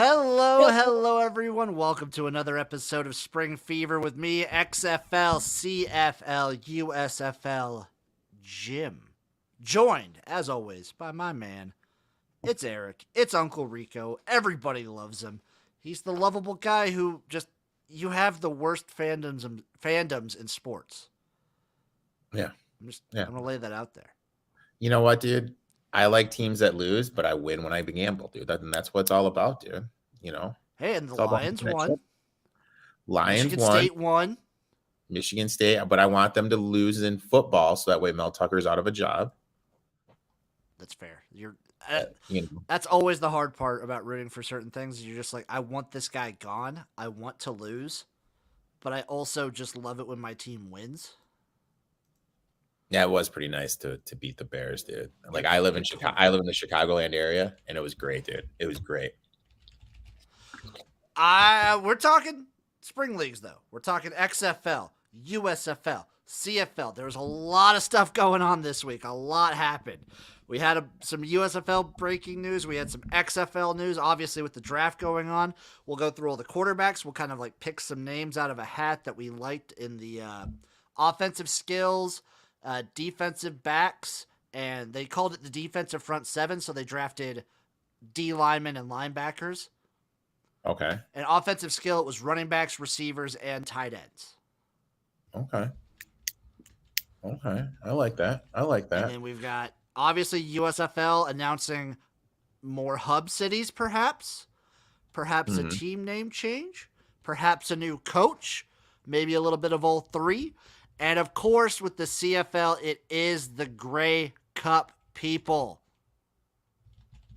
Hello, everyone. Welcome to another episode of Spring Fever with me, XFL, CFL, USFL, Jim. Joined, as always, by my man. It's Eric. It's Uncle Rico. Everybody loves him. He's the lovable guy who just, you have the worst fandoms in sports. Yeah. I'm going to lay that out there. You know what, dude? I like teams that lose, but I win when I gamble, dude. That's what it's all about, dude. You know? Hey, and the It's all about Lions connection. won. Lions Michigan won. State won. Michigan State, but I want them to lose in football so that way Mel Tucker's out of a job. That's fair. That's always the hard part about rooting for certain things. You're just like, I want this guy gone. I want to lose, but I also just love it when my team wins. Yeah, it was pretty nice to beat the Bears, dude. Like I live in Chicago. I live in the Chicagoland area, and it was great, dude. It was great. We're talking spring leagues though. We're talking XFL, USFL, CFL. There's a lot of stuff going on this week. A lot happened. We had some USFL breaking news. We had some XFL news, obviously, with the draft going on. We'll go through all the quarterbacks. We'll kind of like pick some names out of a hat that we liked in the offensive skills, defensive backs, and they called it the defensive front seven, so they drafted D linemen and linebackers. Okay. And offensive skill, it was running backs, receivers, and tight ends. Okay. I like that. And then we've got, obviously, USFL announcing more hub cities, perhaps a team name change, perhaps a new coach, maybe a little bit of all three. And, of course, with the CFL, it is the Grey Cup people.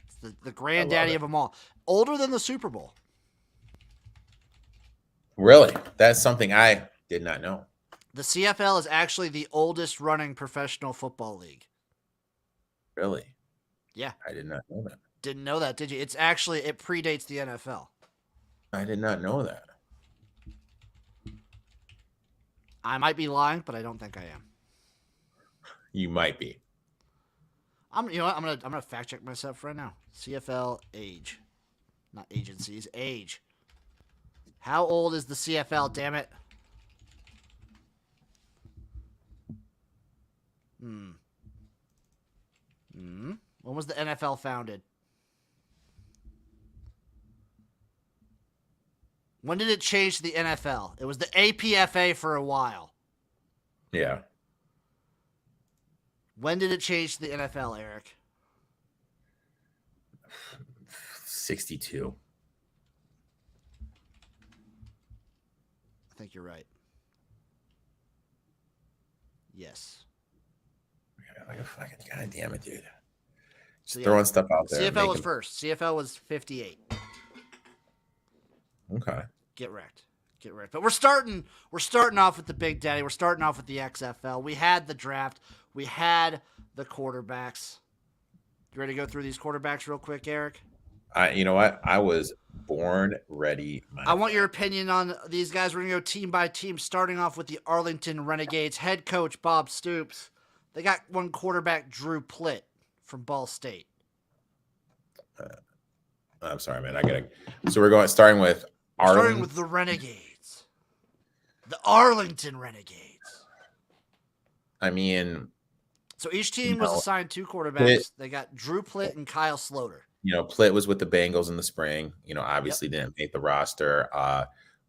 It's the granddaddy of them all. Older than the Super Bowl. Really? That's something I did not know. The CFL is actually the oldest running professional football league. Really? Yeah. I did not know that. Didn't know that, did you? It predates the NFL. I did not know that. I might be lying, but I don't think I am. You might be. I'm gonna fact check myself right now. CFL age, not agencies, age. How old is the CFL? Damn it. When was the NFL founded? When did it change to the NFL? It was the APFA for a while. Yeah. When did it change to the NFL, Eric? 62. I think you're right. Yes. Like a fucking goddamn it, dude. Just So, throwing stuff out there. CFL was first. CFL was 58. Okay. Get wrecked. But we're starting off with the Big Daddy. We're starting off with the XFL. We had the draft. We had the quarterbacks. You ready to go through these quarterbacks real quick, Eric? You know what? I was born ready. I want your opinion on these guys. We're going to go team by team, starting off with the Arlington Renegades. Head coach Bob Stoops. They got one quarterback, Drew Plitt, from Ball State. I'm sorry, man. So we're starting with the Renegades. The Arlington Renegades. I mean, so each team was assigned two quarterbacks. They got Drew Plitt and Kyle Sloter. Plitt was with the Bengals in the spring. Obviously didn't make the roster.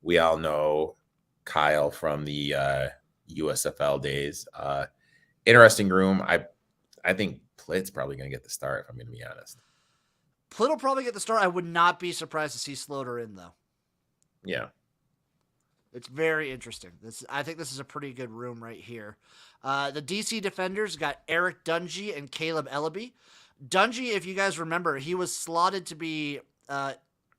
We all know Kyle from the USFL days. Interesting room. I think Plitt's probably going to get the start, if I'm going to be honest. Plitt will probably get the start. I would not be surprised to see Sloter in, though. Yeah. It's very interesting. I think this is a pretty good room right here. The DC Defenders got Eric Dungy and Caleb Ellaby. Dungy, if you guys remember, he was slotted to be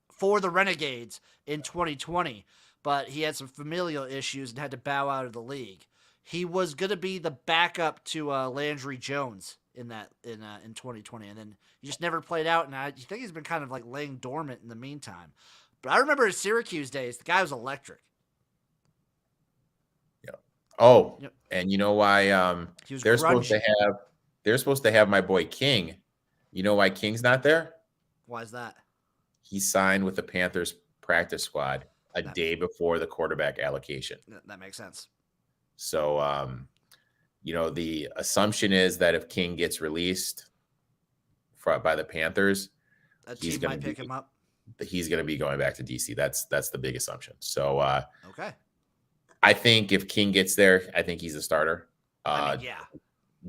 for the Renegades in 2020, but he had some familial issues and had to bow out of the league. He was going to be the backup to Landry Jones in 2020, and then he just never played out, and I think he's been kind of like laying dormant in the meantime. But I remember his Syracuse days. The guy was electric. Yeah. Oh, yep. And you know why they're supposed to have my boy King. You know why King's not there? Why is that? he signed with the Panthers practice squad a That day before the quarterback allocation. that makes sense. So, the assumption is that if King gets released by the Panthers, A he's team going to might be pick him up. going back to DC. That's the big assumption. So, Okay. I think if King gets there, I think he's a starter. I mean, yeah.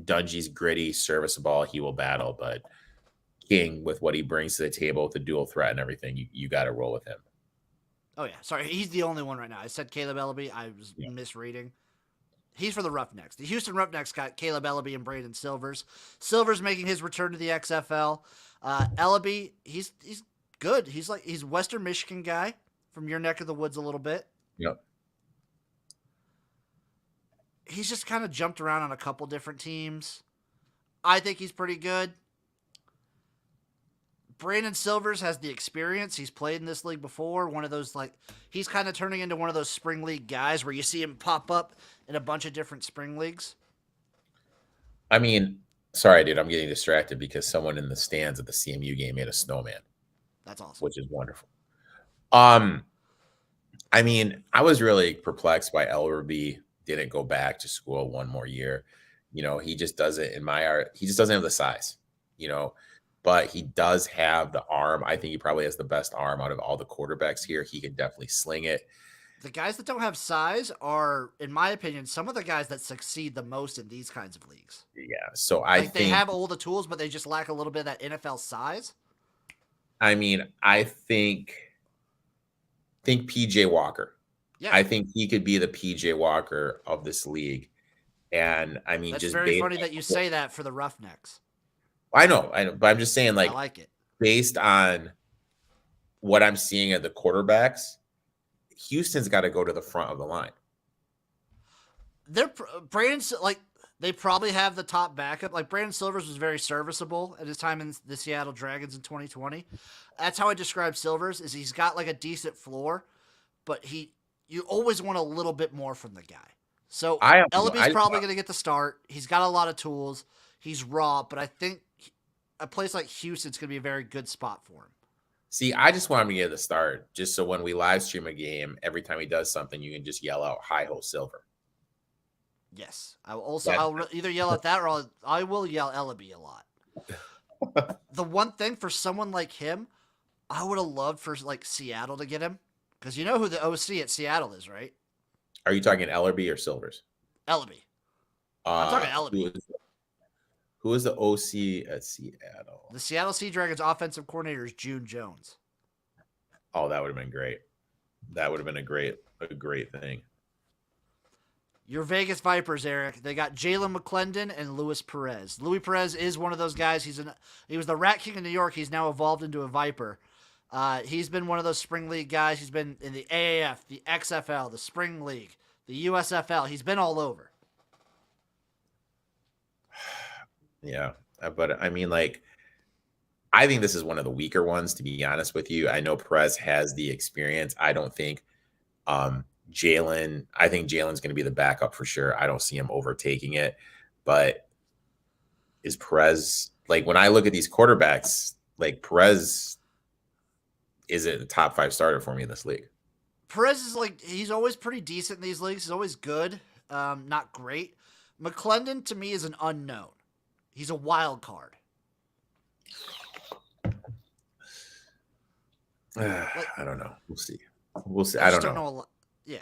Dungy's gritty, serviceable. He will battle, but King, with what he brings to the table with the dual threat and everything, you got to roll with him. Oh yeah. Sorry, he's the only one right now. I said Caleb Ellaby. I was misreading. He's for the Roughnecks. The Houston Roughnecks got Caleb Ellaby and Braden Silvers. Silvers making his return to the XFL. Ellaby, he's good. He's Western Michigan guy from your neck of the woods a little bit. Yep. He's just kind of jumped around on a couple different teams. I think he's pretty good. Brandon Silvers has the experience. He's played in this league before. One of those, he's kind of turning into one of those spring league guys where you see him pop up in a bunch of different spring leagues. I mean, sorry, dude, I'm getting distracted because someone in the stands at the CMU game made a snowman. That's awesome. Which is wonderful. I mean, I was really perplexed why Ellerby didn't go back to school one more year. He just doesn't, he just doesn't have the size, but he does have the arm. I think he probably has the best arm out of all the quarterbacks here. He can definitely sling it. The guys that don't have size are, in my opinion, some of the guys that succeed the most in these kinds of leagues. Yeah. So I think they have all the tools, but they just lack a little bit of that NFL size. I mean, I think PJ Walker. Yeah. I think he could be the PJ Walker of this league. And I mean, that's just very funny that you say that for the Roughnecks. I know, but I'm just saying, I like it. Based on what I'm seeing at the quarterbacks, Houston's got to go to the front of the line. They probably have the top backup. Like Brandon Silvers was very serviceable at his time in the Seattle Dragons in 2020. That's how I describe Silvers. Is he's got a decent floor, but you always want a little bit more from the guy. So Ellaby's probably going to get the start. He's got a lot of tools. He's raw, but I think a place like Houston's going to be a very good spot for him. See, I just want him to get the start, just so when we live stream a game, every time he does something, you can just yell out "Hi-ho Silver." Yes, I'll either yell at that or I will yell Ellaby a lot. The one thing for someone like him, I would have loved for Seattle to get him, because you know who the OC at Seattle is, right? Are you talking Ellerby or Silvers? Ellaby. I'm talking Ellaby. Who is the OC at Seattle? The Seattle Sea Dragons offensive coordinator is June Jones. Oh, that would have been great. That would have been a great thing. Your Vegas Vipers, Eric. They got Jalen McClendon and Luis Perez. Luis Perez is one of those guys. He was the Rat King in New York. He's now evolved into a Viper. He's been one of those spring league guys. He's been in the AAF, the XFL, the Spring League, the USFL. He's been all over. Yeah, but I mean, I think this is one of the weaker ones, to be honest with you. I know Perez has the experience. I don't think Jalen. I think Jalen's going to be the backup for sure. I don't see him overtaking it. But is Perez, when I look at these quarterbacks, Perez is a top 5 starter for me in this league. Perez is he's always pretty decent in these leagues. He's always good, not great. McClendon to me is an unknown. He's a wild card. I don't know. We'll see. I don't know. Yeah.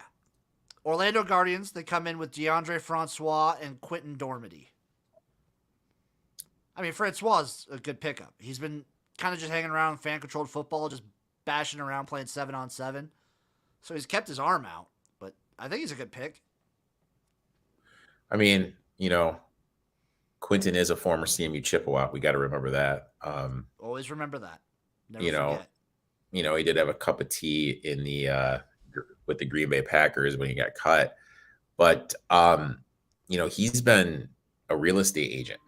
Orlando Guardians, they come in with DeAndre Francois and Quentin Dormady. I mean, Francois is a good pickup. He's been kind of just hanging around fan-controlled football, just bashing around playing 7-on-7. So he's kept his arm out, but I think he's a good pick. I mean, Quentin is a former CMU Chippewa. We got to remember that. Always remember that. Never forget. He did have a cup of tea in the with the Green Bay Packers when he got cut, but he's been a real estate agent.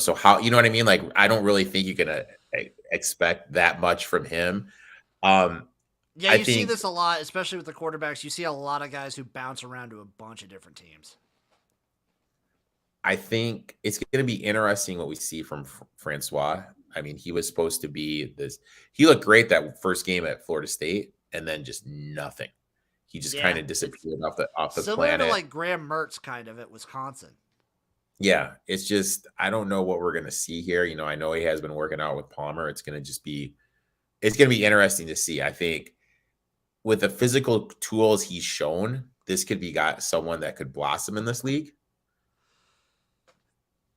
So how, you know what I mean? I don't really think you can expect that much from him. Yeah, you see this a lot, especially with the quarterbacks. You see a lot of guys who bounce around to a bunch of different teams. I think it's going to be interesting what we see from Francois. I mean, he was supposed to be this. He looked great that first game at Florida State, and then just nothing. He just kind Yeah, of it's disappeared off the similar to planet. like Graham Mertz kind of at Wisconsin. Yeah, it's just I don't know what we're going to see here. I know he has been working out with Palmer. It's going to be interesting to see. I think with the physical tools he's shown, this could be got someone that could blossom in this league.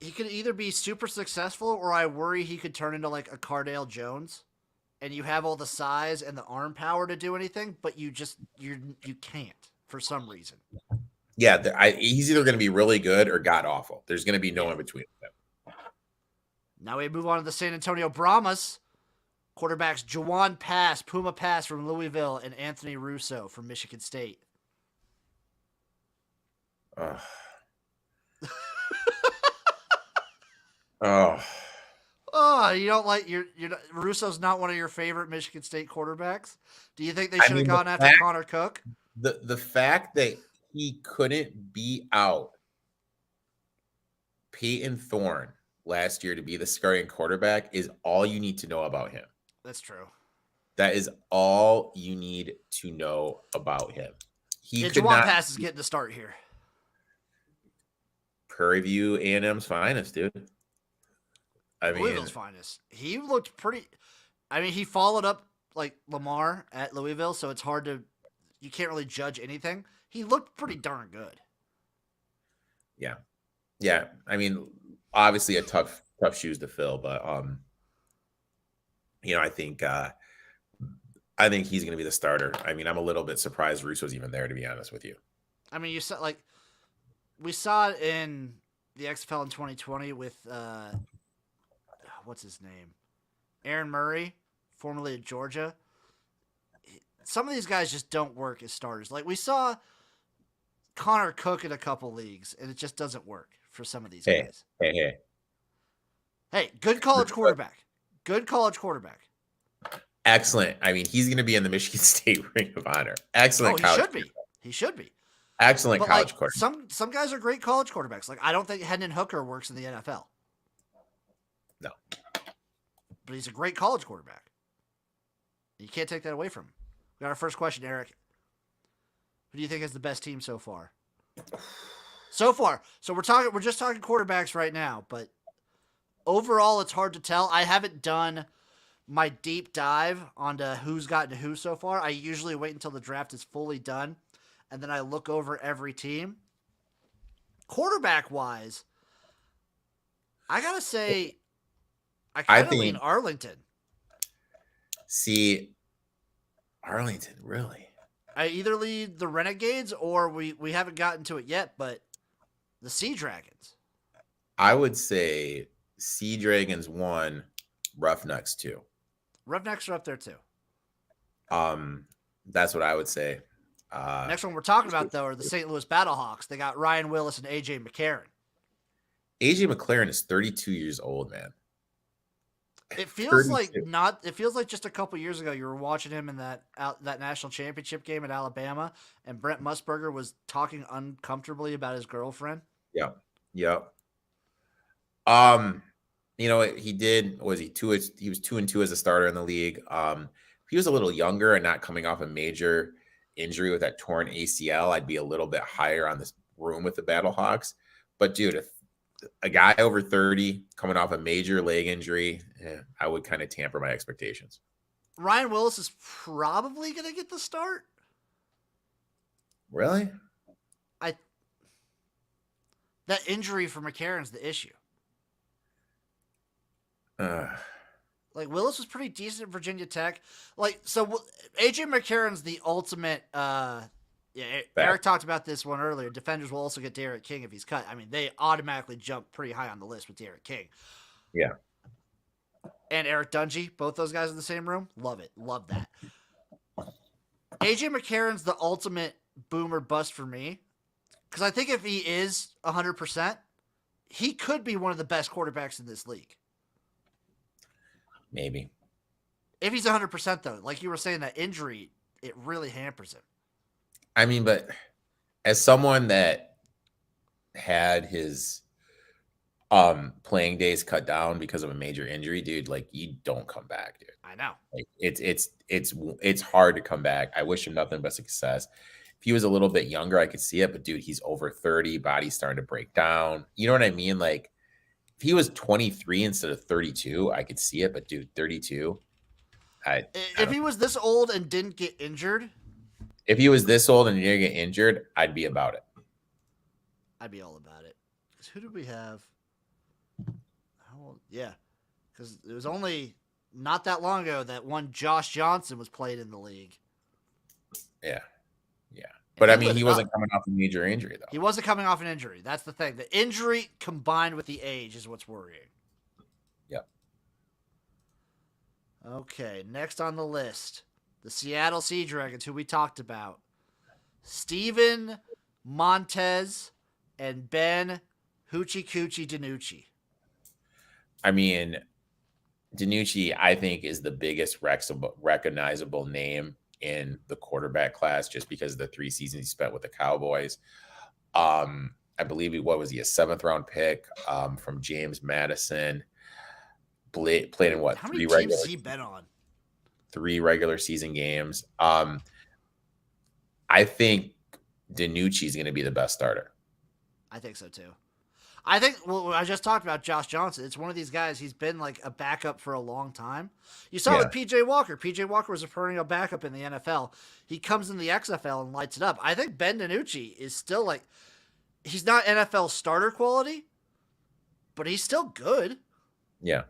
He could either be super successful, or I worry he could turn into like a Cardale Jones, and you have all the size and the arm power to do anything, but you can't for some reason. Yeah, he's either going to be really good or god awful. There's going to be no in between them. Now we move on to the San Antonio Brahmas. Quarterbacks Jawan Pass, Puma Pass from Louisville, and Anthony Russo from Michigan State. Oh. Oh. Oh, you don't like Russo's not one of your favorite Michigan State quarterbacks? Do you think they should have gone after Connor Cook? The fact that he couldn't beat out Peyton Thorne last year to be the starting quarterback is all you need to know about him. That's true. That is all you need to know about him. Jawan Pass is getting to start here. Prairie View A&M's finest, dude. Louisville's finest. He looked pretty. I mean, he followed up like Lamar at Louisville, so it's hard to. You can't really judge anything. He looked pretty darn good. Yeah. I mean, obviously a tough shoes to fill, but I think he's going to be the starter. I mean, I'm a little bit surprised Russo's even there, to be honest with you. I mean, we saw it in the XFL in 2020 with what's his name, Aaron Murray, formerly of Georgia. Some of these guys just don't work as starters. Like we saw Connor Cook in a couple leagues, and it just doesn't work for some of these guys. Hey, good college quarterback. Good college quarterback. Excellent. I mean, he's going to be in the Michigan State Ring of Honor. Excellent. He should be. Excellent college quarterback. Some guys are great college quarterbacks. Like I don't think Hendon Hooker works in the NFL. No. But he's a great college quarterback. You can't take that away from him. We got our first question, Eric. Who do you think is the best team so far? So we're just talking quarterbacks right now, but overall it's hard to tell. I haven't done my deep dive onto who's gotten who so far. I usually wait until the draft is fully done, and then I look over every team. Quarterback-wise, I got to say, I kind of lean Arlington. See, Arlington, really? I either lead the Renegades or we haven't gotten to it yet, but the Sea Dragons. I would say Sea Dragons 1, Roughnecks 2. Roughnecks are up there too. That's what I would say. Next one we're talking about, though, are the St. Louis Battlehawks. They got Ryan Willis and A.J. McCarron. A.J. McCarron is 32 years old, man. It feels 32. It feels like just a couple years ago you were watching him in that national championship game at Alabama, and Brent Musburger was talking uncomfortably about his girlfriend. Yep. He did. Was he 2? He was 2-2 as a starter in the league. If he was a little younger and not coming off a major injury with that torn ACL, I'd be a little bit higher on this room with the Battlehawks. But dude, if a guy over 30 coming off a major leg injury, I would kind of tamper my expectations. Ryan Willis is probably going to get the start. Really? That injury for McCarron's the issue. Like Willis was pretty decent at Virginia Tech. So AJ McCarron's the ultimate. Eric talked about this one earlier. Defenders will also get Derek King if he's cut. I mean, they automatically jump pretty high on the list with Derek King. Yeah. And Eric Dungy, both those guys in the same room. Love it. Love that. AJ McCarron's the ultimate boom or bust for me. Because I think if he is 100%, he could be one of the best quarterbacks in this league. Maybe. If he's 100%, though, like you were saying, that injury, it really hampers him. I mean, but as someone that had his playing days cut down because of a major injury, dude, like you don't come back, dude. I know. Like it's hard to come back. I wish him nothing but success. If he was a little bit younger, I could see it, but dude, he's over 30, body's starting to break down. You know what I mean? Like if he was 23 instead of 32, I could see it, but dude, 32, I If don't. he was this old and didn't get injured, If he was this old and he didn't get injured, I'd be about it. I'd be all about it. 'Cause who did we have? How old? Yeah, because it was only not that long ago that one Josh Johnson was played in the league. Yeah. Yeah. And But he I mean, lit he it wasn't up. coming off a major injury though. He wasn't coming off an injury. That's the thing. The injury combined with the age is what's worrying. Yep. Okay, next on the list, the Seattle Sea Dragons, who we talked about. Steven Montez and Ben Hoochie Coochie DiNucci. I mean, DiNucci, I think, is the biggest recognizable name in the quarterback class just because of the 3 seasons he spent with the Cowboys. I believe he a 7th-round pick from James Madison. Played in what? How many teams has he been on? 3 regular season games. I think DiNucci is going to be the best starter. I think so too. I think, well, I just talked about Josh Johnson. It's one of these guys, he's been like a backup for a long time. You saw it with PJ Walker. PJ Walker was a perennial backup in the NFL. He comes in the XFL and lights it up. I think Ben DiNucci is still like, he's not NFL starter quality, but he's still good. Yeah.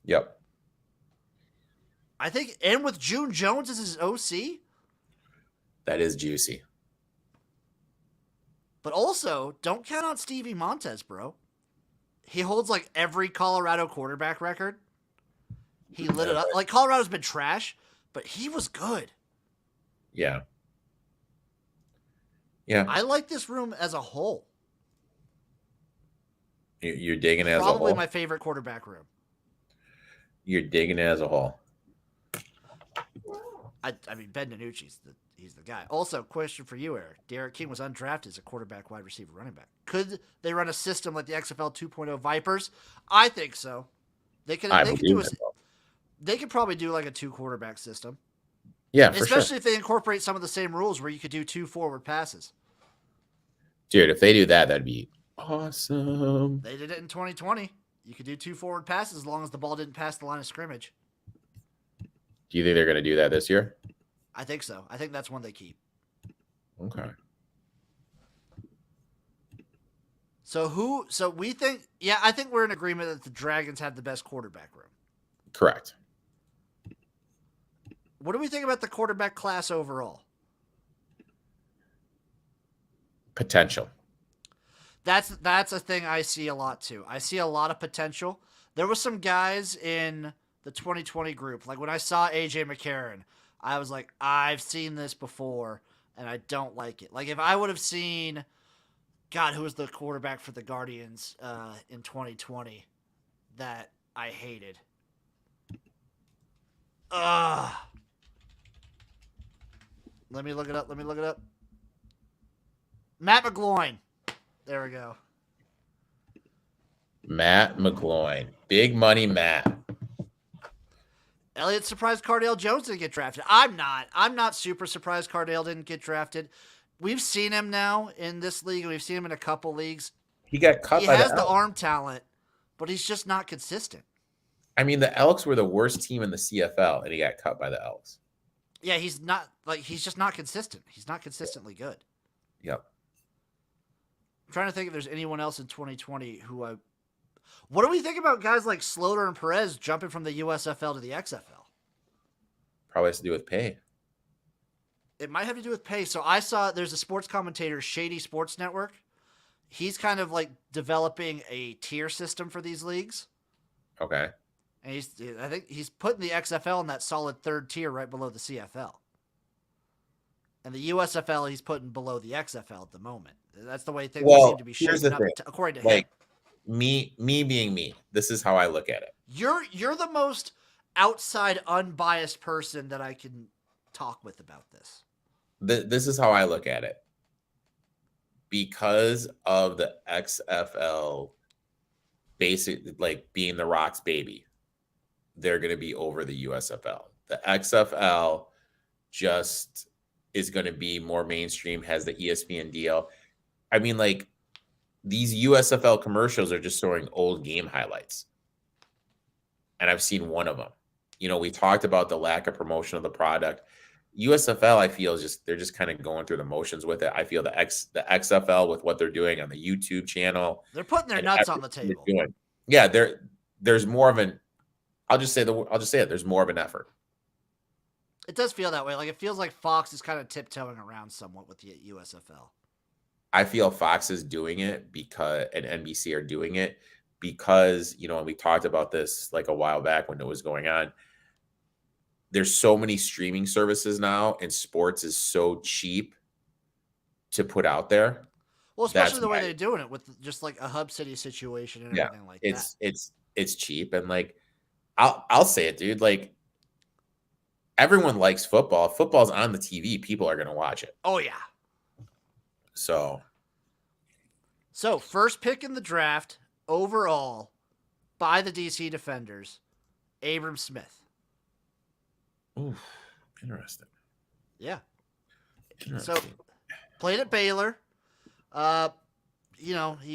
Yep. I think, and with June Jones as his OC. That is juicy. But also, don't count on Stevie Montez, bro. He holds like every Colorado quarterback record. He lit it up. Like Colorado's been trash, but he was good. Yeah. Yeah. I like this room as a whole. You're digging it as a whole? Probably my favorite quarterback room. You're digging it as a whole. I mean, Ben DiNucci's he's the guy. Also, question for you, Eric. Derek King was undrafted as a quarterback, wide receiver, running back. Could they run a system like the XFL 2.0 Vipers? I think so. They could probably do like a 2 quarterback system. Yeah, for especially sure. If they incorporate some of the same rules where you could do 2 forward passes. Dude, if they do that, that'd be awesome. They did it in 2020. You could do 2 forward passes as long as the ball didn't pass the line of scrimmage. Do you think they're going to do that this year? I think so. I think that's one they keep. Okay. So we think, I think we're in agreement that the Dragons have the best quarterback room. Correct. What do we think about the quarterback class overall? Potential. That's a thing I see a lot too. I see a lot of potential. There was some guys in the 2020 group. Like when I saw AJ McCarron, I was like, I've seen this before and I don't like it. Like if I would have seen, God, who was the quarterback for the Guardians in 2020 that I hated? Let me look it up. Matt McGloin. There we go. Matt McGloin. Big money Matt. Elliott surprised Cardale Jones didn't get drafted. I'm not super surprised Cardale didn't get drafted. We've seen him now in this league, and we've seen him in a couple leagues. He got cut by the Elks. He has the arm talent, but he's just not consistent. I mean, the Elks were the worst team in the CFL, and he got cut by the Elks. Yeah, he's just not consistent. He's not consistently good. Yep. I'm trying to think if there's anyone else in 2020 who I... What do we think about guys like Sloter and Perez jumping from the USFL to the XFL? Probably has to do with pay. It might have to do with pay. So I saw there's a sports commentator, Shady Sports Network. He's kind of like developing a tier system for these leagues. Okay. And I think he's putting the XFL in that solid 3rd tier right below the CFL. And the USFL he's putting below the XFL at the moment. That's the way things seem to be shaping up, according to him. Me being me, this is how I look at it. You're the most outside, unbiased person that I can talk with about this. This is how I look at it. Because of the XFL basically like being the Rock's baby. They're going to be over the USFL. The XFL just is going to be more mainstream, has the ESPN deal. I mean, like these USFL commercials are just showing old game highlights. And I've seen one of them. We talked about the lack of promotion of the product. USFL, I feel, is just they're just kind of going through the motions with it. I feel the XFL with what they're doing on the YouTube channel. They're putting their nuts on the table. Yeah, there's more of an I'll just say it. There's more of an effort. It does feel that way. Like it feels like Fox is kind of tiptoeing around somewhat with the USFL. I feel Fox is doing it because and NBC are doing it because, and we talked about this like a while back when it was going on. There's so many streaming services now, and sports is so cheap to put out there. Well, especially the way they're doing it with just like a Hub City situation and everything like that. It's cheap, and like I'll say it, dude. Like everyone likes football. If football's on the TV, people are gonna watch it. Oh yeah. So first pick in the draft overall by the DC Defenders, Abram Smith. Ooh, interesting. Yeah. So played at Baylor. He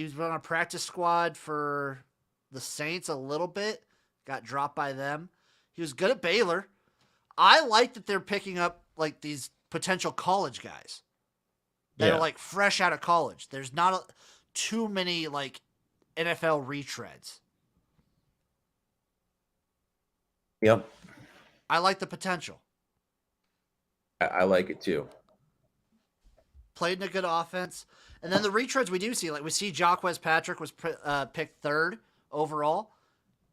was on a practice squad for the Saints a little bit. Got dropped by them. He was good at Baylor. I like that they're picking up like these potential college guys that are like fresh out of college. There's not too many like NFL retreads. Yep. I like the potential. I like it too. Played in a good offense. And then the retreads we do see, like we see Jacquez Patrick was picked third overall.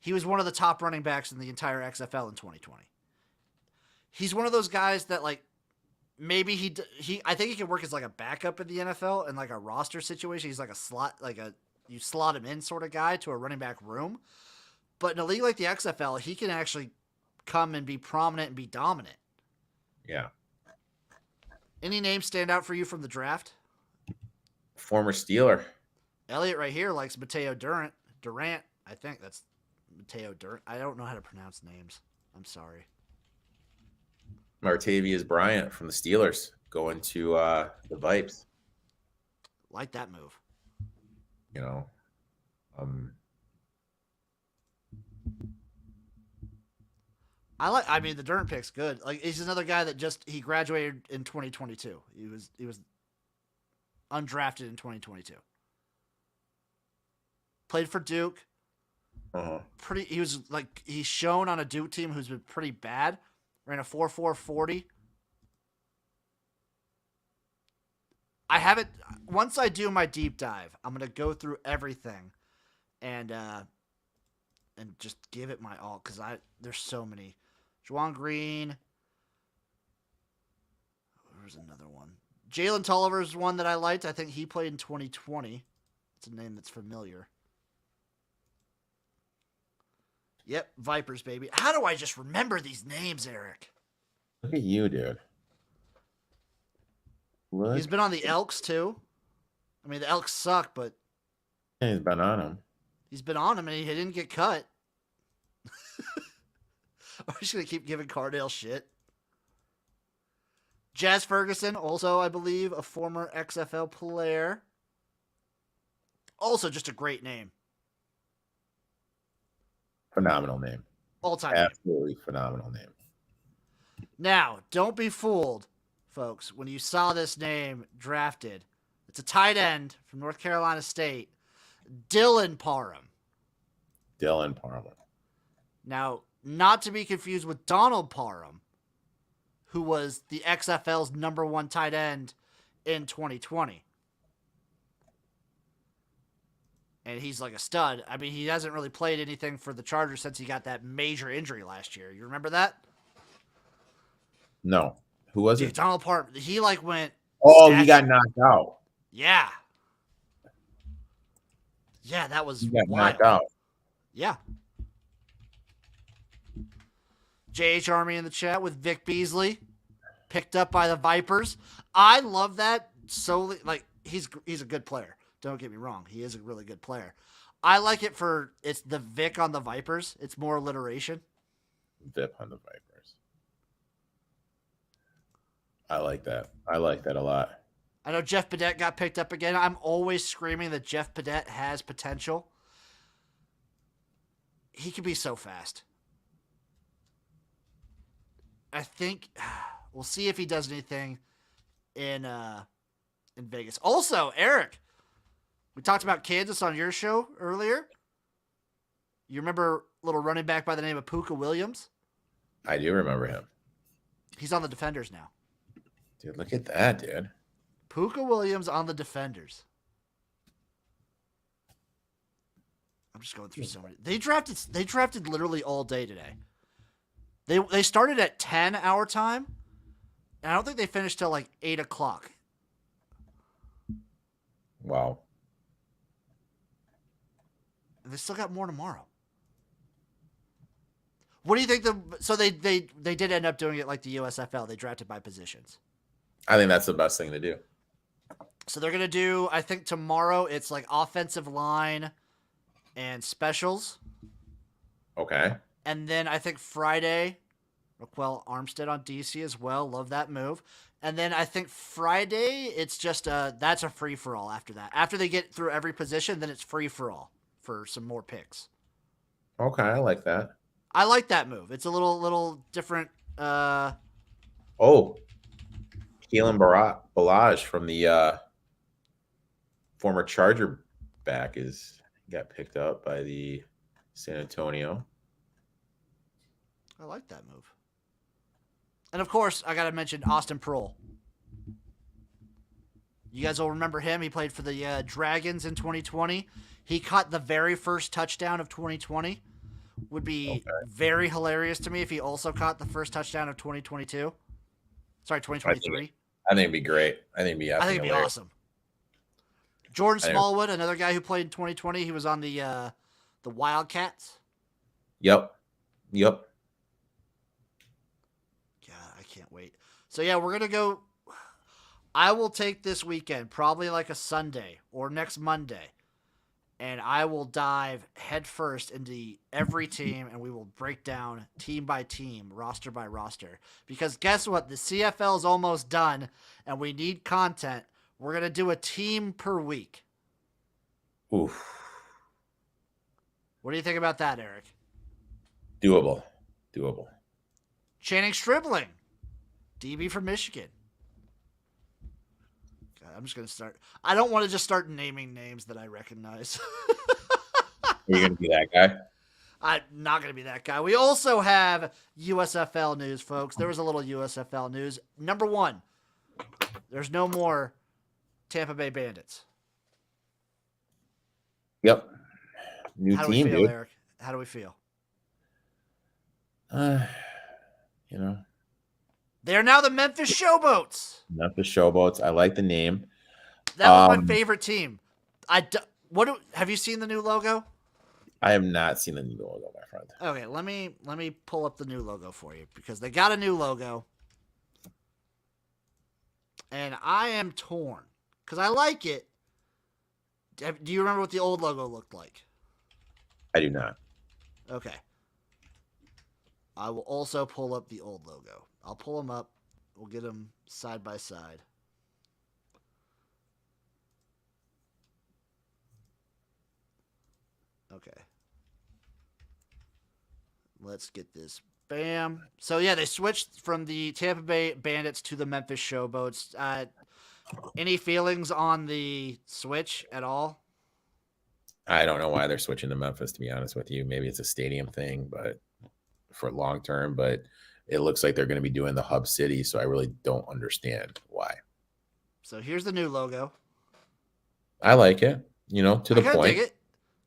He was one of the top running backs in the entire XFL in 2020. He's one of those guys that like maybe I think he can work as like a backup in the NFL in like a roster situation. He's like a slot, you slot him in sort of guy to a running back room. But in a league like the XFL, he can actually come and be prominent and be dominant. Yeah. Any names stand out for you from the draft? Former Steeler. Elliot right here likes Mateo Durant. I think that's Mateo Durant. I don't know how to pronounce names. I'm sorry. Martavius Bryant from the Steelers going to the Vipes. Like that move. The Durant pick's good. Like he's another guy that he graduated in 2022. He was undrafted in 2022. Played for Duke. Uh-huh. He's shown on a Duke team who's been pretty bad. Ran a 4.4 40. I haven't. Once I do my deep dive, I'm gonna go through everything, and just give it my all because there's so many. Juwan Green. There's another one. Jalen Tolliver's one that I liked. I think he played in 2020. It's a name that's familiar. Yep, Vipers, baby. How do I just remember these names, Eric? Look at you, dude. He's been on the Elks, too. I mean, the Elks suck, but... Yeah, he's been on them. He's been on them, and he didn't get cut. Are we just going to keep giving Cardale shit? Jazz Ferguson, also, I believe, a former XFL player. Also, just a great name. Phenomenal name. All-time Absolutely phenomenal name. Now, don't be fooled, folks, when you saw this name drafted. It's a tight end from North Carolina State, Dylan Parham. Now, not to be confused with Donald Parham, who was the XFL's #1 tight end in 2020. And he's like a stud. I mean, he hasn't really played anything for the Chargers since he got that major injury last year. You remember that? No. Who was it? Donald Parham. He went... Oh, he got knocked out. Yeah. Yeah, that was wild. Knocked out. Yeah. JH Army in the chat with Vic Beasley, picked up by the Vipers. I love that solely. Like he's a good player. Don't get me wrong. He is a really good player. I like it for it's the Vic on the Vipers. It's more alliteration. VIP on the Vipers. I like that. I like that a lot. I know Jeff Badette got picked up again. I'm always screaming that Jeff Badette has potential. He could be so fast. I think we'll see if he does anything in Vegas. Also, Eric, we talked about Kansas on your show earlier. You remember a little running back by the name of Puka Williams? I do remember him. He's on the Defenders now. Dude, look at that, dude. Puka Williams on the Defenders. I'm just going through so many. They drafted literally all day today. They started at 10 our time, and I don't think they finished till like 8 o'clock. Wow. And they still got more tomorrow. What do you think? So they did end up doing it like the USFL. They drafted by positions. I think that's the best thing to do. So they're gonna do. I think tomorrow it's like offensive line and specials. Okay. And then I think Friday, Raquel Armstead on DC as well. Love that move. And then I think Friday, it's just that's a free for all after that. After they get through every position, then it's free for all for some more picks. Okay, I like that. I like that move. It's a little different. Oh, Keelan Balaj from the former Charger back got picked up by the San Antonio. I like that move. And of course, I got to mention Austin Prohl. You guys will remember him. He played for the Dragons in 2020. He caught the very first touchdown of 2020. Would be very hilarious to me if he also caught the first touchdown of 2022. Sorry, 2023. I think it'd be great. I think it'd be awesome. Jordan Smallwood, another guy who played in 2020. He was on the Wildcats. Yep. God, I can't wait. So yeah, we're gonna go. I will take this weekend, probably like a Sunday or next Monday, and I will dive headfirst into every team, and we will break down team by team, roster by roster. Because guess what? The CFL is almost done, and we need content. We're going to do a team per week. Oof. What do you think about that, Eric? Doable. Channing Stribling, DB from Michigan. God, I'm just going to start. I don't want to just start naming names that I recognize. Are you going to be that guy? I'm not going to be that guy. We also have USFL news, folks. There was a little USFL news. Number one, there's no more Tampa Bay Bandits. Yep. New How team, do we feel, dude. Eric? How do we feel? You know, they're now the Memphis Showboats. Memphis Showboats. I like the name. That was my favorite team. Have you seen the new logo? I have not seen the new logo, my friend. Okay, let me pull up the new logo for you because they got a new logo, and I am torn because I like it. Do you remember what the old logo looked like? I do not. Okay. I will also pull up the old logo. I'll pull them up. We'll get them side by side. Okay. Let's get this. Bam. So, yeah, they switched from the Tampa Bay Bandits to the Memphis Showboats. Any feelings on the switch at all? I don't know why they're switching to Memphis, to be honest with you. Maybe it's a stadium thing, but for long term, but it looks like they're going to be doing the hub city, so I really don't understand why. So here's the new logo. I like it, to the point. Dig it.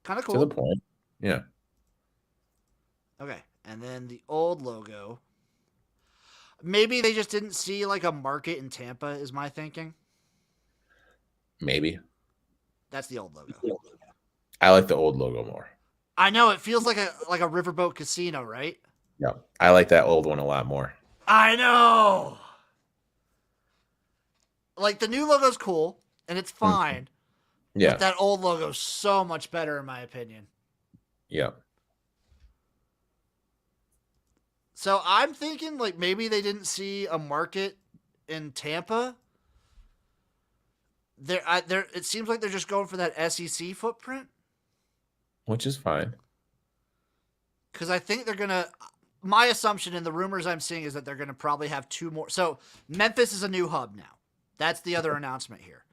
Kind of cool. To the point. Yeah. Okay. And then the old logo. Maybe they just didn't see like a market in Tampa, is my thinking. Maybe. That's the old logo. I like the old logo more. I know, it feels like a riverboat casino, right? Yeah. I like that old one a lot more. I know. Like the new logo's cool and it's fine, Yeah. But that old logo is so much better in my opinion. Yeah. So I'm thinking like maybe they didn't see a market in Tampa. It seems like they're just going for that SEC footprint Which is fine. because I think they're gonna. My assumption and the rumors I'm seeing is that they're gonna probably have two more. So Memphis is a new hub now. That's the other announcement here.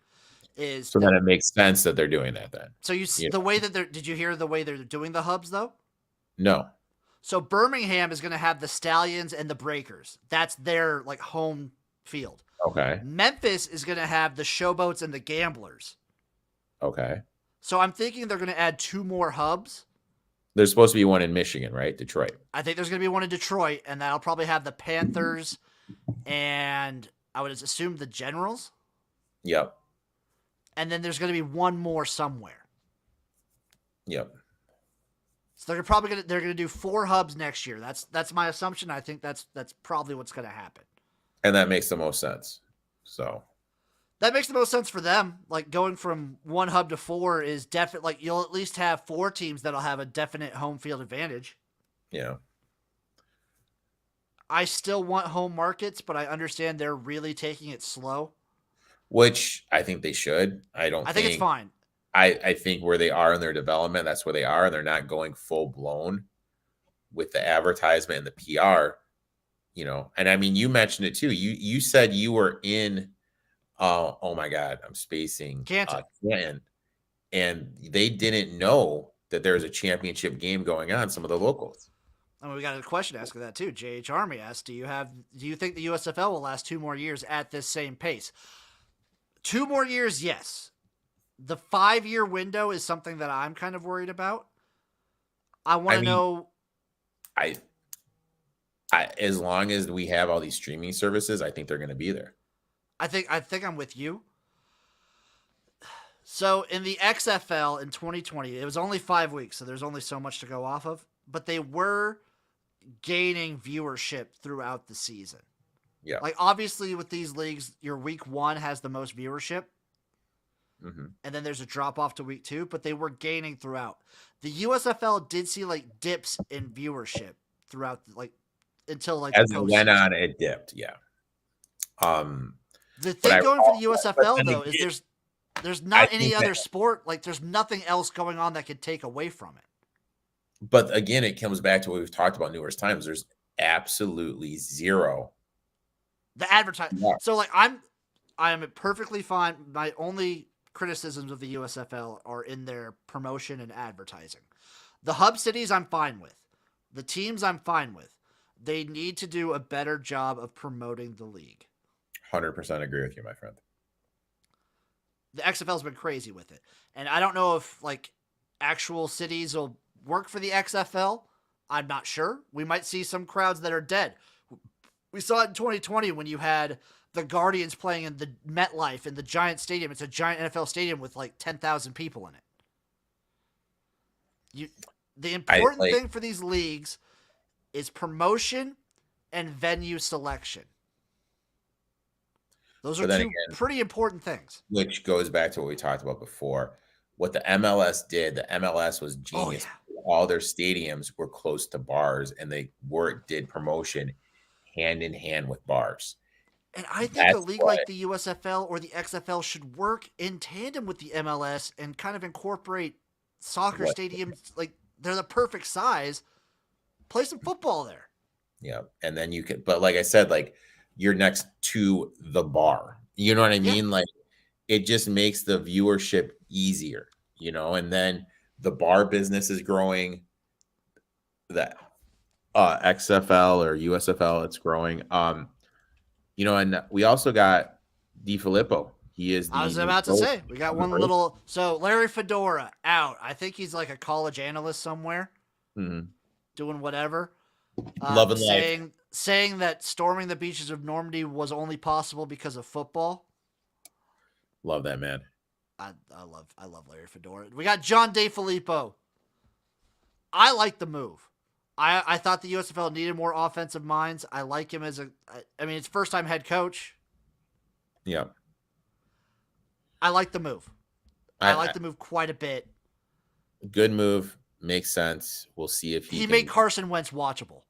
Is So that then it makes sense that they're doing that then. so? The way that they're. Did you hear the way they're doing the hubs though? No. So Birmingham is going to have the Stallions and the Breakers. That's their like home field. Okay. Memphis is going to have the Showboats and the Gamblers. Okay. So I'm thinking they're going to add two more hubs. There's supposed to be one in Michigan, right? Detroit. I think there's going to be one in Detroit, and that'll probably have the Panthers and I would assume the Generals. Yep. And then there's going to be one more somewhere. Yep. So they're gonna do 4 hubs next year. That's my assumption. I think that's probably what's going to happen. And that makes the most sense. So that makes the most sense for them. Like going from 1 hub to 4 is definitely like you'll at least have 4 teams that'll have a definite home field advantage. yeah. I still want home markets, but I understand they're really taking it slow. Which I think they should. I think it's fine. I think where they are in their development, that's where they are, and they're not going full blown with the advertisement and the PR, And I mean, you mentioned it too. You said you were in oh my God, I'm spacing Canton. And they didn't know that there was a championship game going on, some of the locals. I mean, we got a question asking that too. JH Army asked, do you think the USFL will last 2 more years at this same pace? 2 more years, yes. The 5-year window is something that I'm kind of worried about. I want to know. I as long as we have all these streaming services, I think they're going to be there. I think I'm with you. So in the XFL in 2020, it was only 5 weeks, so there's only so much to go off of. But they were gaining viewership throughout the season. Yeah. Like obviously with these leagues, your week 1 has the most viewership. Mm-hmm. And then there's a drop off to week 2, but they were gaining throughout. The USFL did see like dips in viewership throughout, like until like as it went on, it dipped. Yeah. The thing going for the USFL though is there's not any other sport, like there's nothing else going on that could take away from it. But again, it comes back to what we've talked about numerous times. There's absolutely zero. The advertising. Yeah. So like I'm perfectly fine. My only criticisms of the USFL are in their promotion and advertising. The hub cities I'm fine with. The teams I'm fine with. They need to do a better job of promoting the league. 100% agree with you, my friend. The XFL's been crazy with it. And I don't know if like actual cities will work for the XFL. I'm not sure. We might see some crowds that are dead. We saw it in 2020 when you had the Guardians playing in the MetLife in the Giant Stadium. It's a giant NFL stadium with like 10,000 people in it. The important thing for these leagues is promotion and venue selection. Those are two pretty important things. Which goes back to what we talked about before. What the MLS did, the MLS was genius. Oh, yeah. All their stadiums were close to bars, and they did promotion hand in hand with bars. And I think a league like the USFL or the XFL should work in tandem with the MLS and kind of incorporate soccer stadiums. Like they're the perfect size. Play some football there. Yeah. And then you can, but like I said, like you're next to the bar. You know what I mean? Like it just makes the viewership easier, and then the bar business is growing. The XFL or USFL, it's growing. And we also got DiFilippo. He is. I was about to say we got one little. So Larry Fedora out. I think he's like a college analyst somewhere, doing whatever. Loving life. Saying that storming the beaches of Normandy was only possible because of football. Love that man. I love Larry Fedora. We got John DeFilippo. I like the move. I thought the USFL needed more offensive minds. I like him as it's first time head coach. Yeah. I like the move. I like the move quite a bit. Good move. Makes sense. We'll see if He made Carson Wentz watchable.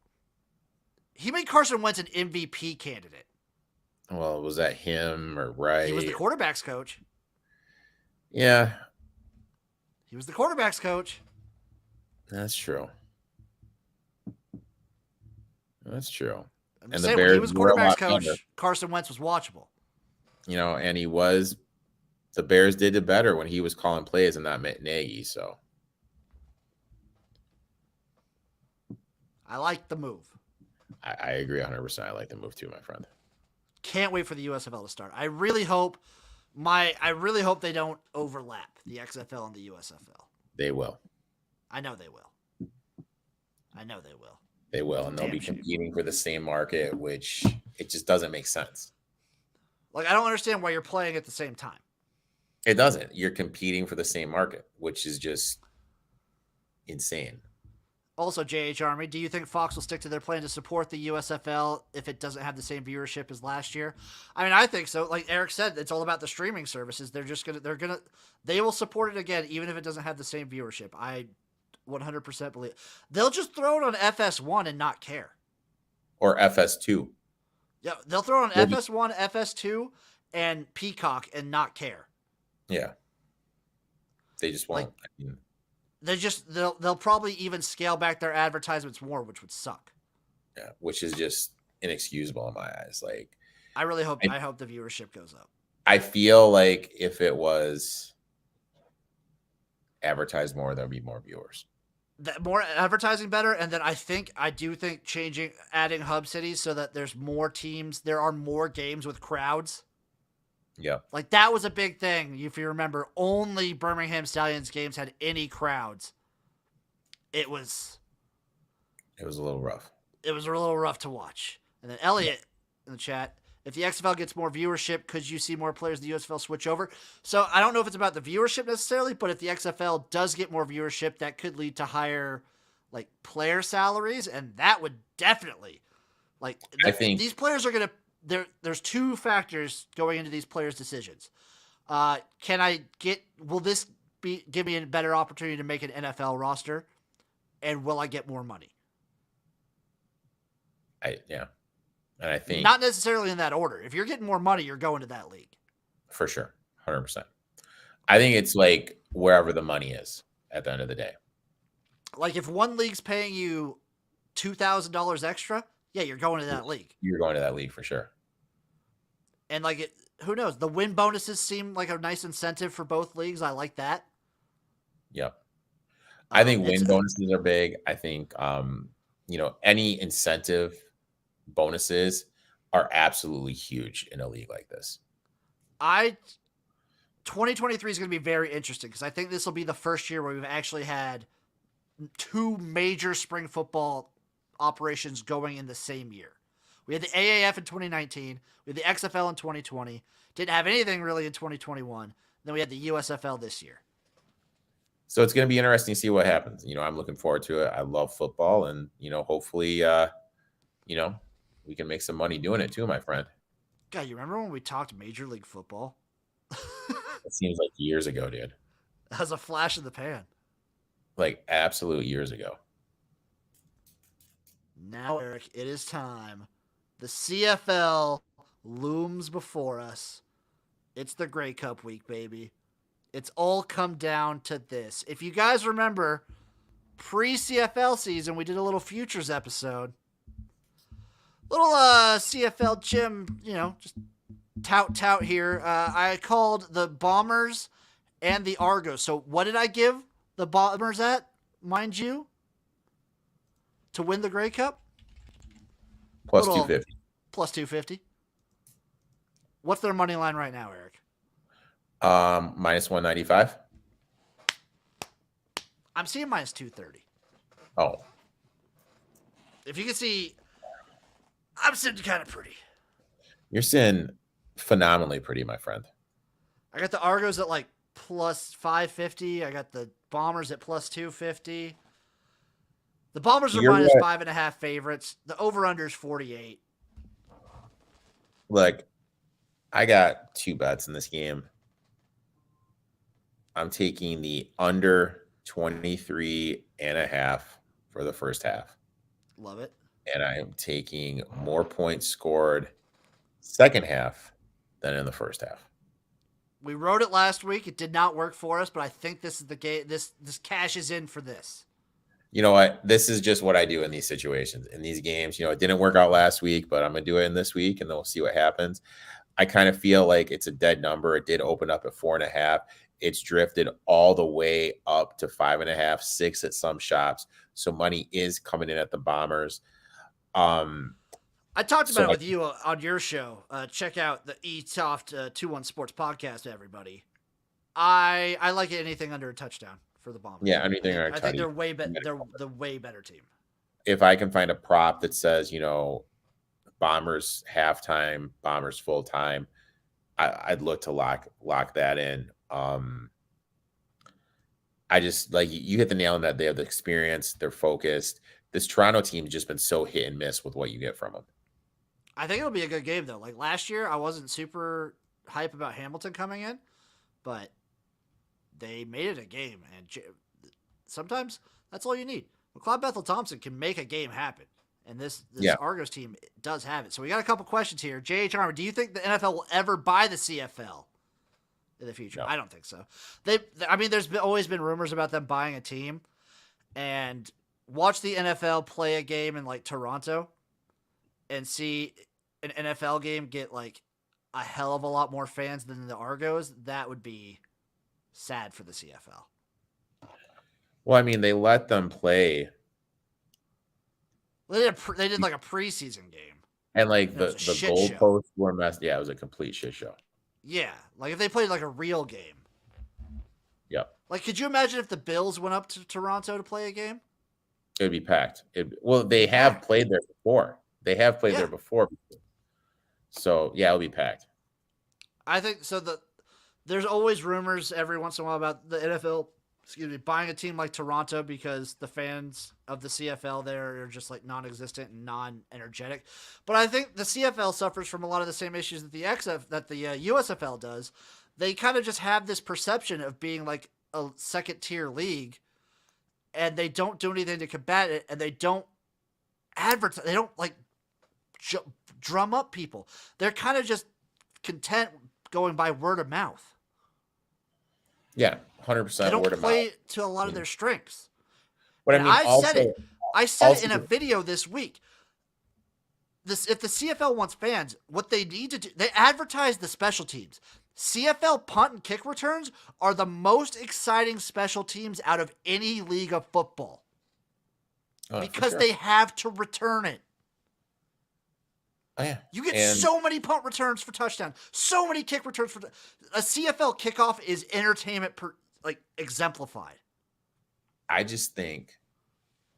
He made Carson Wentz an MVP candidate. Well, was that him or right? He was the quarterback's coach. Yeah. He was the quarterback's coach. That's true. That's true. I'm just saying, when he was quarterback's coach, Carson Wentz was watchable. And he was. The Bears did it better when he was calling plays and not Nagy. So I like the move. I agree 100%. I like the move too, my friend. Can't wait for the USFL to start. I really hope they don't overlap the XFL and the USFL. They will. I know they will. They will, and they'll be competing for the same market, which it just doesn't make sense. Like, I don't understand why you're playing at the same time. It doesn't. You're competing for the same market, which is just insane. Also, JH Army, do you think Fox will stick to their plan to support the USFL if it doesn't have the same viewership as last year? I mean, I think so. Like Eric said, it's all about the streaming services. They will support it again, even if it doesn't have the same viewership. I 100% believe they'll just throw it on FS1 and not care. Or FS2. Yeah, they'll throw it on FS1, FS2, and Peacock and not care. Yeah. They just won't. They'll probably even scale back their advertisements more, which would suck. Yeah, which is just inexcusable in my eyes. Like, I really hope the viewership goes up. I feel like if it was advertised more, there'll be more viewers. More advertising better, and then I do think adding hub cities so that there's more teams, there are more games with crowds. Yeah. Like, that was a big thing. If you remember, only Birmingham Stallions games had any crowds. It was a little rough. It was a little rough to watch. And then Elliot in the chat, if the XFL gets more viewership, could you see more players in the USFL switch over? So I don't know if it's about the viewership necessarily, but if the XFL does get more viewership, that could lead to higher player salaries, and that would definitely I think these players are going to there's two factors going into these players' decisions. Will this give me a better opportunity to make an NFL roster? And will I get more money? Yeah. And I think not necessarily in that order. If you're getting more money, you're going to that league. For sure. 100%. I think it's wherever the money is at the end of the day. Like, if one league's paying you $2,000 extra, yeah, you're going to that league. You're going to that league for sure. And who knows? The win bonuses seem like a nice incentive for both leagues. I like that. Yep. I think win bonuses are big. I think, any incentive bonuses are absolutely huge in a league like this. 2023 is going to be very interesting because I think this will be the first year where we've actually had two major spring football operations going in the same year. We had the AAF in 2019. We had the XFL in 2020. Didn't have anything really in 2021. Then we had the USFL this year. So it's going to be interesting to see what happens. I'm looking forward to it. I love football, and hopefully, we can make some money doing it too, my friend. God, you remember when we talked Major League Football? It seems like years ago, dude. That was a flash in the pan. Absolute years ago. Now, Eric, it is time. The CFL looms before us. It's the Grey Cup week, baby. It's all come down to this. If you guys remember, pre-CFL season, we did a little futures episode. Little CFL Jim, just tout here. I called the Bombers and the Argos. So what did I give the Bombers at, mind you, to win the Grey Cup? Plus 250. Plus 250. What's their money line right now, Eric? Minus 195. I'm seeing minus 230. Oh. If you can see, I'm sitting kind of pretty. You're sitting phenomenally pretty, my friend. I got the Argos at plus 550. I got the Bombers at plus 250. The Bombers are minus 5.5 favorites. The over-under is 48. Look, I got two bets in this game. I'm taking the under 23.5 for the first half. Love it. And I am taking more points scored second half than in the first half. We wrote it last week. It did not work for us, but I think this is the game. This cashes in for this. You know what? This is just what I do in these situations, in these games. It didn't work out last week, but I'm going to do it in this week and then we'll see what happens. I kind of feel like it's a dead number. It did open up at 4.5. It's drifted all the way up to 5.5, 6 at some shops. So money is coming in at the Bombers. I talked about it with you on your show. Check out the eToft 2-1 Sports podcast, everybody. I like anything under a touchdown for the Bombers. Yeah, anything under a touchdown. I think they're way better. They're the way better team. If I can find a prop that says, Bombers halftime, Bombers full time, I'd look to lock that in. I just like you hit the nail on that. They have the experience. They're focused. This Toronto team's just been so hit and miss with what you get from them. I think it'll be a good game though. Like last year, I wasn't super hype about Hamilton coming in, but they made it a game, and sometimes that's all you need. Claude Bethel Thompson can make a game happen, and this Argos team does have it. So we got a couple questions here. J.H. Armour, do you think the NFL will ever buy the CFL in the future? No. I don't think so. There's always been rumors about them buying a team, and watch the NFL play a game in like Toronto and see an NFL game get like a hell of a lot more fans than the Argos. That would be sad for the CFL. Well, I mean, they let them play. They did like a preseason game. And like the goalposts were messed. Yeah, it was a complete shit show. Yeah. Like if they played like a real game. Yep. Like, could you imagine if the Bills went up to Toronto to play a game? It would be packed. They have played there before. They have played there before. So, yeah, it'll be packed. I think so. There's always rumors every once in a while about the NFL, buying a team like Toronto because the fans of the CFL there are just like non-existent and non-energetic. But I think the CFL suffers from a lot of the same issues that the USFL does. They kind of just have this perception of being like a second-tier league, and they don't do anything to combat it, and they don't advertise. They don't like drum up people. They're kind of just content going by word of mouth. Yeah, 100% they don't word of mouth. play to a lot of their strengths. But I said it in a video this week. If the CFL wants fans, what they need to do, they advertise the special teams. CFL punt and kick returns are the most exciting special teams out of any league of football. Because they have to return it. Oh, yeah. You get so many punt returns for touchdowns, so many kick returns for a CFL kickoff is entertainment exemplified. I just think,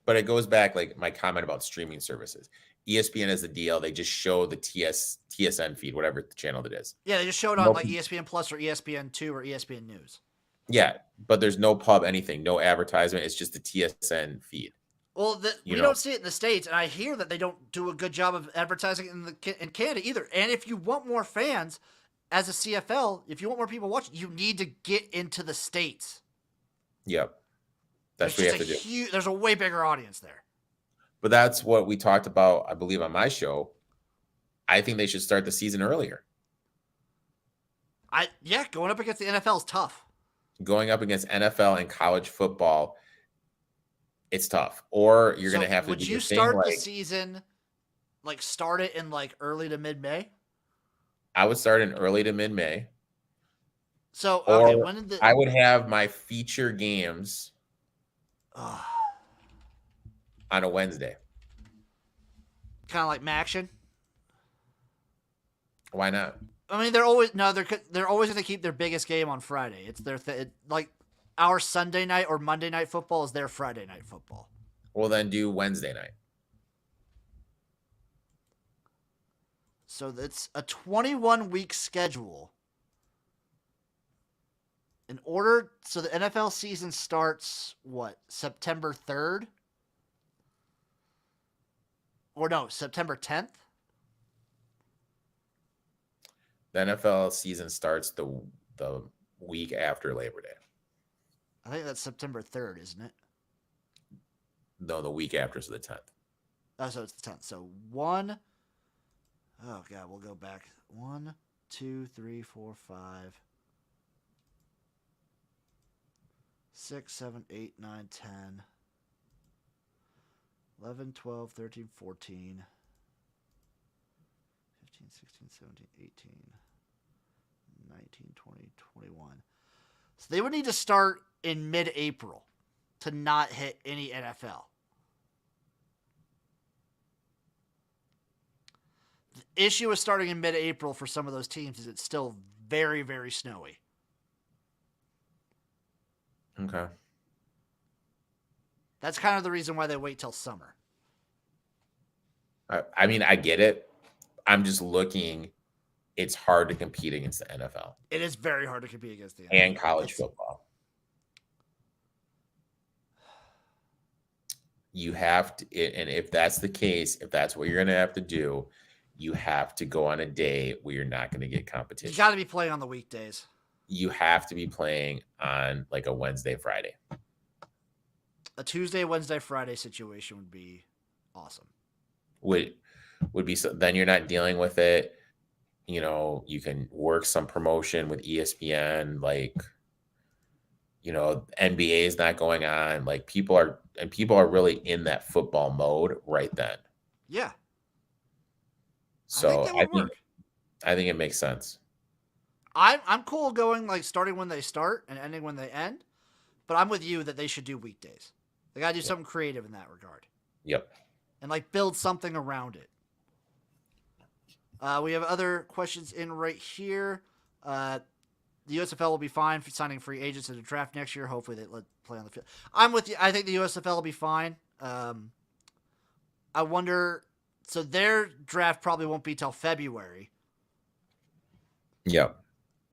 but it goes back like my comment about streaming services. ESPN has the deal; they just show the TSN feed, whatever the channel it is. Yeah, they just show it on like ESPN Plus or ESPN2 or ESPN News. Yeah, but there's no pub anything, no advertisement. It's just the TSN feed. Well, we don't see it in the States, and I hear that they don't do a good job of advertising in Canada either. And if you want more fans as a CFL, if you want more people watching, you need to get into the States. Yep. That's what you have to do. There's a way bigger audience there. But that's what we talked about, I believe, on my show. I think they should start the season earlier. Going up against the NFL is tough. Going up against NFL and college football, it's tough. Or you're going to have to. Would you start the season, start it in early to mid-May? I would start in early to mid-May. So okay, I would have my feature games on a Wednesday. Kind of like Maction. Why not? I mean, they're always going to keep their biggest game on Friday. It's their our Sunday night or Monday night football is their Friday night football. Well, then do Wednesday night. So that's a 21-week schedule. So the NFL season starts, September 3rd? Or no, September 10th? The NFL season starts the week after Labor Day. I think that's September 3rd, isn't it? No, the week after is the 10th. Oh, so it's the 10th. So one. Oh God, we'll go back. 1, 2, 3, 4, 5, 6, 7, 8, 9, 10, 11, 12, 13, 14, 15, 16, 17, 18, 19, 20, 21. So they would need to start in mid-April to not hit any NFL. The issue with starting in mid-April for some of those teams is it's still very, very snowy. Okay. That's kind of the reason why they wait till summer. I mean, I get it. I'm just looking. It's hard to compete against the NFL It is very hard to compete against the NFL. and college football. You have to, and if that's the case, if that's what you're going to have to do, you have to go on a day where you're not going to get competition. You got to be playing on the weekdays. You have to be playing on like a Wednesday, Friday. A Tuesday, Wednesday, Friday situation would be awesome. Would be so. Then you're not dealing with it. You know, you can work some promotion with ESPN, like, you know, NBA is not going on. Like people are really in that football mode right then. Yeah. So I think I think it makes sense. I'm cool going like starting when they start and ending when they end, but I'm with you that they should do weekdays. They got to do something creative in that regard. Yep. And like build something around it. We have other questions in right here. The USFL will be fine for signing free agents in the draft next year. Hopefully they let play on the field. I'm with you. I think the USFL will be fine. I wonder. So their draft probably won't be till February. Yep.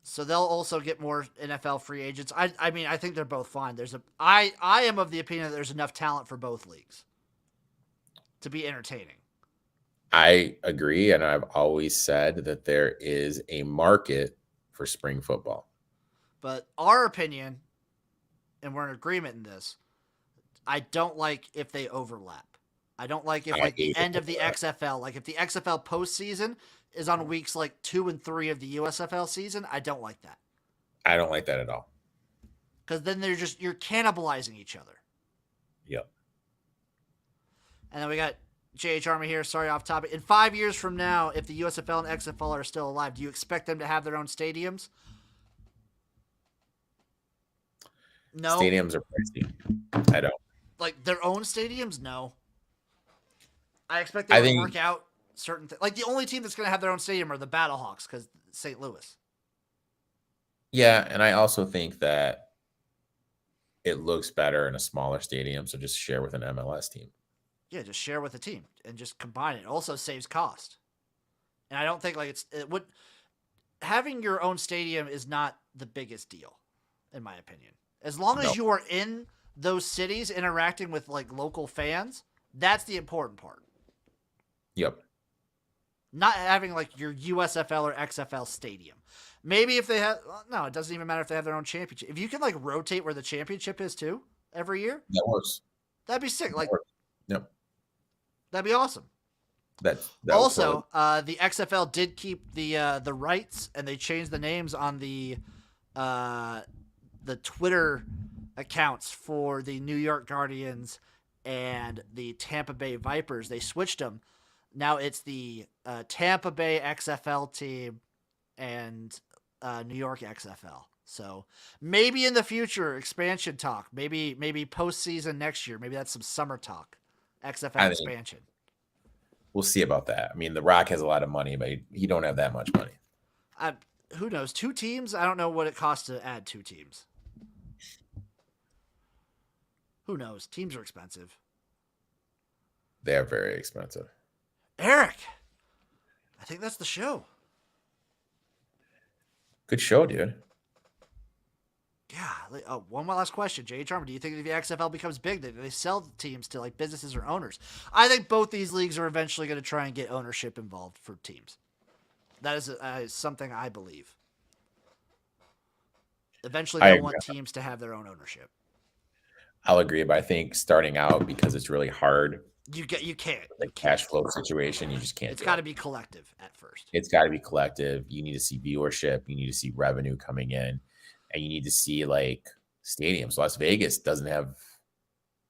So they'll also get more NFL free agents. I mean, I think they're both fine. I am of the opinion that there's enough talent for both leagues to be entertaining. I agree, and I've always said that there is a market for spring football. But our opinion, and we're in agreement in this, I don't like if they overlap. I don't like if like the end of the XFL, like if the XFL postseason is on weeks like 2 and 3 of the USFL season, I don't like that. I don't like that at all. Because then you're cannibalizing each other. Yep. And then we got JH Army here. Sorry, off topic. In 5 years from now, if the USFL and XFL are still alive, do you expect them to have their own stadiums? No. Stadiums are pricey. I don't. Like their own stadiums? No. I expect they would work out certain things. Like the only team that's going to have their own stadium are the Battlehawks because St. Louis. Yeah, and I also think that it looks better in a smaller stadium, so just share with an MLS team. Yeah, just share with a team and just combine it. It also saves cost. And I don't think like having your own stadium is not the biggest deal, in my opinion. As long as you are in those cities interacting with like local fans, that's the important part. Yep. Not having like your USFL or XFL stadium. Maybe if they have, no, it doesn't even matter if they have their own championship. If you can like rotate where the championship is too every year, that works. That'd be sick. Like, yep, that'd be awesome. That also, the XFL did keep the rights, and they changed the names on the Twitter accounts for the New York Guardians and the Tampa Bay Vipers. They switched them. Now it's the Tampa Bay XFL team and New York XFL. So maybe in the future, expansion talk. Maybe postseason next year. Maybe that's some summer talk. XFL expansion. We'll see about that. I mean, The Rock has a lot of money, but he don't have that much money. Who knows? 2 teams? I don't know what it costs to add 2 teams. Who knows? Teams are expensive. They're very expensive. Eric, I think that's the show. Good show, dude. Yeah. One last question. J.H. Armour, do you think if the XFL becomes big, do they sell teams to like businesses or owners? I think both these leagues are eventually going to try and get ownership involved for teams. That is something I believe. Eventually, they'll want teams to have their own ownership. I'll agree, but I think starting out, because it's really hard, You can't. the You cash can't. flow situation, you just can't It's do got it. to be collective at first. It's got to be collective. You need to see viewership. You need to see revenue coming in, and you need to see like stadiums. Las Vegas doesn't have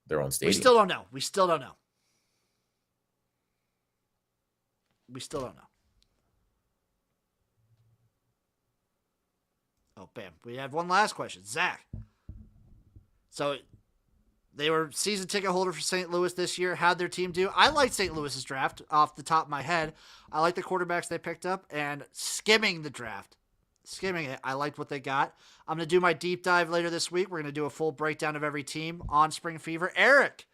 their own We stadium. still don't know. We still don't know. We still don't know. Oh, bam. We have one last question. Zach. So they were season ticket holder for St. Louis this year. How'd their team do? I like St. Louis's draft off the top of my head. I like the quarterbacks they picked up, and skimming the draft. Skimming it, I liked what they got. I'm going to do my deep dive later this week. We're going to do a full breakdown of every team on Spring Fever. Eric.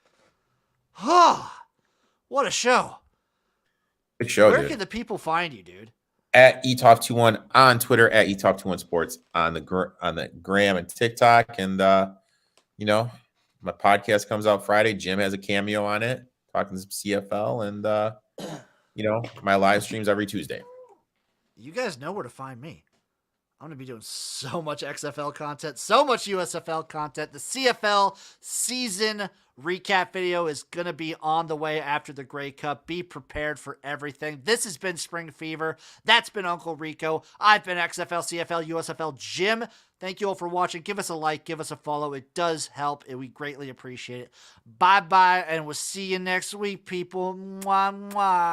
What a show. Big show, Where dude. can the people find you, dude? At eTalk21 on Twitter, at eTalk21 Sports on the gram and TikTok, and you know, my podcast comes out Friday. Jim has a cameo on it, talking some CFL, and you know, my live streams every Tuesday. You guys know where to find me. I'm going to be doing so much XFL content, so much USFL content. The CFL season recap video is going to be on the way after the Grey Cup. Be prepared for everything. This has been Spring Fever. That's been Uncle Rico. I've been XFL, CFL, USFL Jim. Thank you all for watching. Give us a like, give us a follow. It does help, and we greatly appreciate it. Bye-bye, and we'll see you next week, people. Mwah, mwah.